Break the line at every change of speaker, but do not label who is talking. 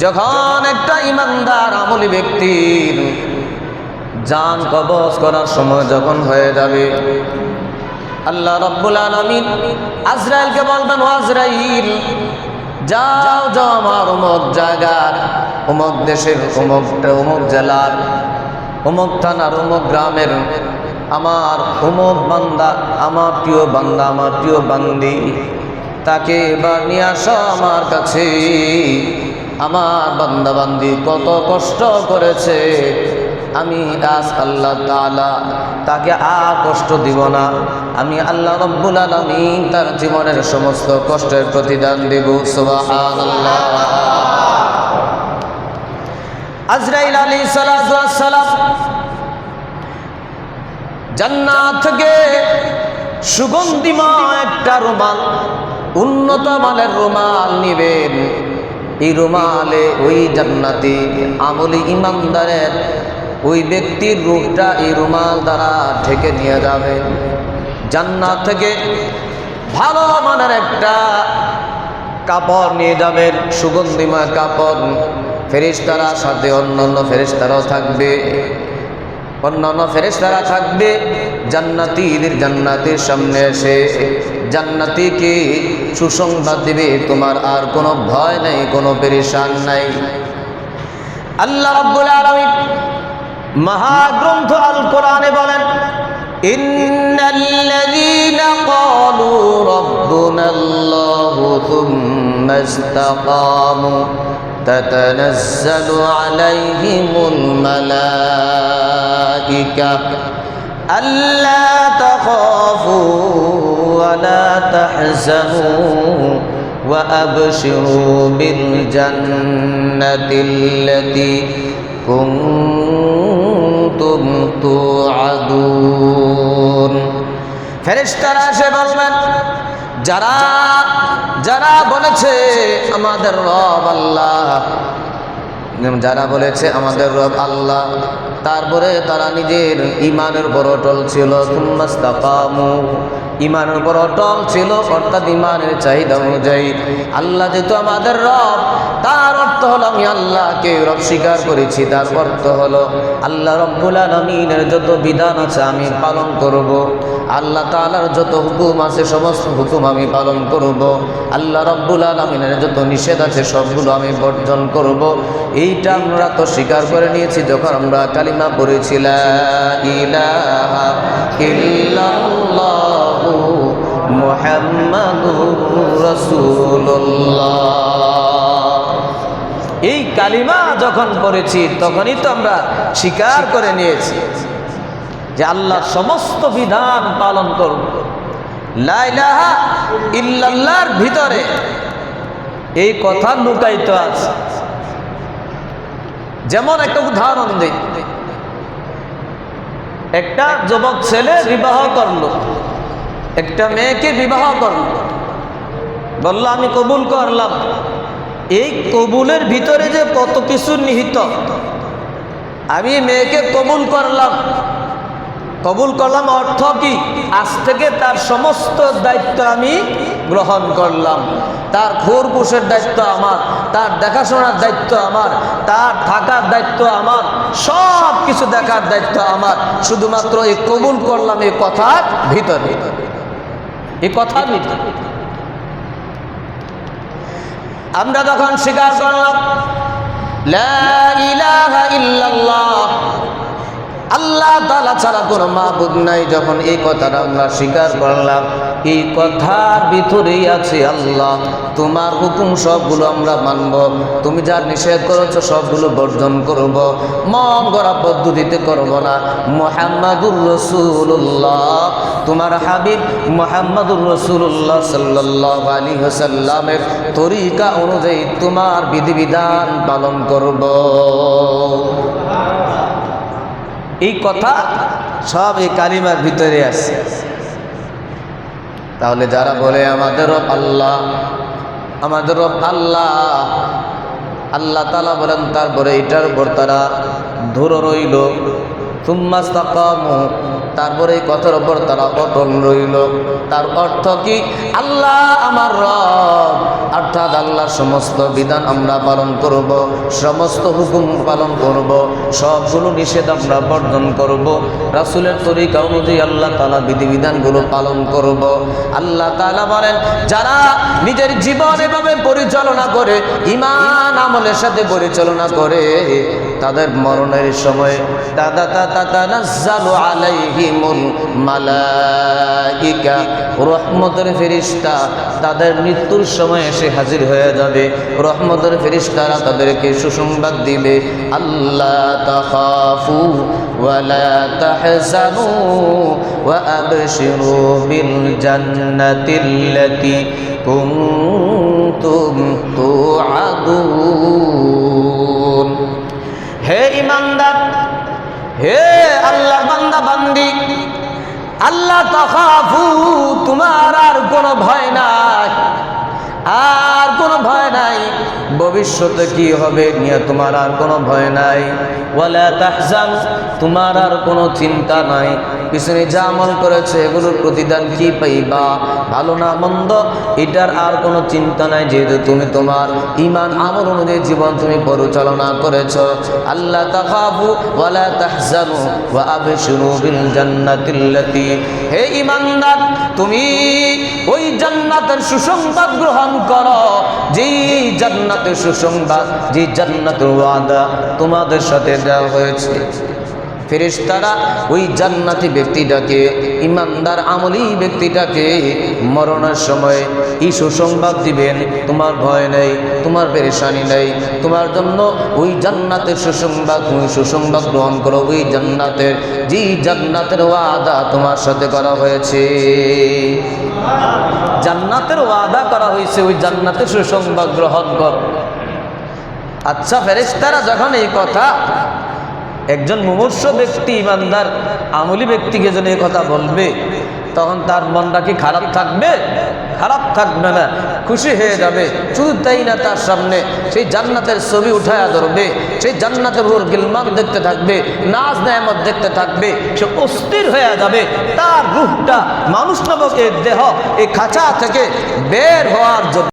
যখন একটা ইমানদার আমলী ব্যক্তির জান কবজ করার সময় যখন হয়ে যাবে, আল্লাহ রাব্বুল আলামিন আজরাইলকে বলবেন, ও আজরাইল, যাও যাও আমার অমুক জায়গার, অমুক দেশের, অমুক জেলার, অমুক থানার, অমুক গ্রামের আমার অমুক বান্দা, আমার প্রিয় বান্দা, আমার প্রিয় বান্দি, তাকে এবার নিয়ে আসো আমার কাছে। আমার বান্দা বান্দি কত কষ্ট করেছে, আমি আজ আল্লাহ তাআলা তাকে আর কষ্ট দিব না। আমি আল্লাহ রাব্বুল আলামিন তার জীবনের সমস্ত কষ্টের প্রতিদান দেব। সুবহানাল্লাহ। আজরাইল আলাইহিস সালাতু ওয়াস সালাম জান্নাত থেকে সুগন্ধিময় একটা রুমাল, উন্নত মানের রুমাল নিবেন। এই রুমালে ওই জান্নাতি আমলি ইমানদারের ওই ব্যক্তির রূপটা এই রুমাল দ্বারা ঢেকে নিয়ে যাবে। জান্নাত থেকে ভালো মানের একটা কাপড় নিয়ে যাবেন, সুগন্ধিময় কাপড়। ফেরেশতারা সাথে অন্যান্য ফেরেশতারাও থাকবে, অন্যান্য ফেরেশতারা থাকবে। জান্নাতীর সামনে এসে জান্নাতীকে সুসংবাদ দিবে, তোমার আর কোনো ভয় নাই, কোনো পেরেশান নাই। আল্লাহ রাব্বুল আলামিন মহাগ্রন্থ আল কোরআনে বলেন, ইন্নাল্লাযীনা ক্বালু রাব্বুনাল্লাহু থুম্মা ইসতাকামু তাতানাজ্জালু আলাইহিমুল মালাইকা আল্লা তাখাফু ওয়া লা তাহজানু ওয়া আবশিরু বিল জান্নাতিল্লাতী কুনতুম তুআদুন। ফেরেশতারা এসে বলবেন, যারা বলেছে আমাদের রব আল্লাহ, যারা বলেছে আমাদের রব আল্লাহ, তারপরে তারা নিজের ইমানের উপর অটল ছিল, সুম্মাস্তাকামু, ইমানের উপর অটল ছিল, অর্থাৎ ইমানের চাহিদা অনুযায়ী। আল্লাহ যেহেতু আমাদের রব, তার অর্থ হলো আমি আল্লাহকে রব স্বীকার করেছি। তার অর্থ হলো আল্লাহ রাব্বুল আলামিনের যত বিধান আছে আমি পালন করব, আল্লাহ তাআলার যত হুকুম আছে সমস্ত হুকুম আমি পালন করব, আল্লাহ রাব্বুল আলামিনের যত নিষেধ আছে সবগুলো আমি বর্জন করব। এইটা আমরা তো স্বীকার করে নিয়েছি যখন আমরা কালিমা পড়েছি, লা ইলাহা ইল্লাল্লাহু মুহাম্মাদুর রাসূলুল্লাহ। এই কালিমা যখন পড়েছি তখনই তো আমরা স্বীকার করে নিয়েছি যে আল্লাহর সমস্ত বিধান পালন করব। লা ইলাহা ইল্লাল্লাহর ভিতরে এই কথা লুকায়িত আছে। যেমন একটা উদাহরণ দিই, একটা যুবক ছেলে বিবাহ করলো, একটা মেয়েকে বিবাহ করলো, বলল আমি কবুল করলাম। এই কবুলের ভিতরে যে কত কিছু নিহিত, আমি মেয়েকে কবুল করলাম। কবুল করলাম অর্থ কি? আজ থেকে তার সমস্ত দায়িত্ব আমি গ্রহণ করলাম। তার খোরপোশের দায়িত্ব আমার, তার দেখাশোনার দায়িত্ব আমার, তার থাকার দায়িত্ব আমার, সব কিছু দেখার দায়িত্ব আমার। শুধুমাত্র এই কবুল করলাম এই কথার ভিতরে, এই কথার ভিতরে আমরা যখন স্বীকার করলাম লা ইলাহা ইল্লাল্লাহ, আল্লাহ তাআলা ছাড়া কোনো মাবুদ নাই, যখন এই কথাটা আমরা স্বীকার করলাম, এই কথার ভিতরেই আছে আল্লাহ তোমার হুকুম সবগুলো আমরা মানব, তুমি যা নিষেধ করেছো সবগুলো বর্জন করব, মন গড়া পদ্ধতিতে করব না। মুহাম্মাদুর রাসূলুল্লাহ, তোমার হাবিব মুহাম্মাদুর রাসূলুল্লাহ সাল্লাল্লাহু আলাইহি ওয়াসাল্লামের তরিকা অনুযায়ী তোমার বিধিবিধান পালন করব। এই কথা সব এই কালিমার ভিতরে আছে। তাহলে যারা বলে আমাদের রব আল্লাহ, আমাদের রব আল্লাহ, আল্লাহ তাআলা বলেন, তারপরে এটার উপর তারা ধরে রইল, সুম্মাস্তাকামু, তারপরে এই কথার উপর তারা অটল রইল। তার অর্থ কি? আল্লাহ আমার রব, অর্থাৎ আল্লাহর সমস্ত বিধান আমরা পালন করব, সমস্ত হুকুম পালন করব, সবগুলো নিষেধ আমরা বর্জন করব, রাসূলের তরিকা অনুযায়ী আল্লাহ তাআলা বিধিবিধানগুলো পালন করব। আল্লাহ তাআলা বলেন, যারা নিজের জীবন এভাবে পরিচালনা করে, ঈমান আমলের সাথে পরিচালনা করে, তাদের মরণের সময় তাতানাজ্জালু আলাইহিমুল মালাইকা, রহমতের ফেরেশতা তাদের মৃত্যুর সময় এসে হাজির হয়ে যাবে। রহমতের ফেরেশতারা তাদেরকে সুসংবাদ দিবে, আল্লাহ তাখাফু ওয়া লা তাহজানু ওয়া আবশিরু বিল জান্নাতিল্লাতী কুনতুম তুআদুন। হে ঈমানদার, হে আল্লাহর বান্দা বান্দি, আল্লাহ তাখাফু, তোমার আর কোনো ভয় নাই, আর কোনো ভয় নাই। ভবিষ্যতে কি হবে নিয়ে তোমার আর কোনো ভয় নাই। ওয়ালা তাহজান, তোমার আর কোনো চিন্তা নাই। পিছনে যা আমল করেছে এগুলোর প্রতিদান কি পাইবা, ভালো না মন্দ, এটার আর কোনো চিন্তা নাই, যেহেতু তুমি তোমার ঈমান আমল অনুযায়ী জীবন তুমি পরিচালনা করেছো। আল্লাহ তাখাফু ওয়ালা তাহজানু ওয়া আবশিরু বিল জান্নাতিল্লাতী, হে ঈমানদার, তুমি ওই জান্নাতের সুসংবাদ গ্রহণ করো, যেই জান্নাতের সুসংবাদ, যে জান্নাতের ওয়াদা তোমাদের সাথে দেওয়া হয়েছে। ফেরেশতারা ওই জান্নাতি ব্যক্তিটাকে, ঈমানদার আমলী ব্যক্তিটাকে মরণের সময় এই সুসংবাদ দিবেন, তোমার ভয় নেই, তোমার পেরেশানি নেই, তোমার জন্য ওই জান্নাতের সুসংবাদ, তুমি সুসংবাদ গ্রহণ করো, ওই জান্নাতের, যেই জান্নাতের ওয়াদা তোমার সাথে করা হয়েছে। জান্নাতের ওয়াদা করা হয়েছে, ওই জান্নাতের সুসংবাদ গ্রহণ করো। আচ্ছা, ফেরেশতারা যখন এই কথা একজন মুমূর্ষ ব্যক্তি, ঈমানদার আমলী ব্যক্তিকে যেন এই কথা বলবে, তখন তার মনটা কি খারাপ থাকবে? খারাপ থাকবে না, খুশি হয়ে যাবে। শুধু তাই না, তার সামনে সেই জান্নাতের ছবি উঠায়া ধরবে, সেই জান্নাতের উপর গিলমান দেখতে থাকবে, নাজ নেয়ামত দেখতে থাকবে, সে অস্থির হয়ে যাবে। তার রূহটা, মানুষ নামক এই দেহ, এই খাঁচা থেকে বের হওয়ার জন্য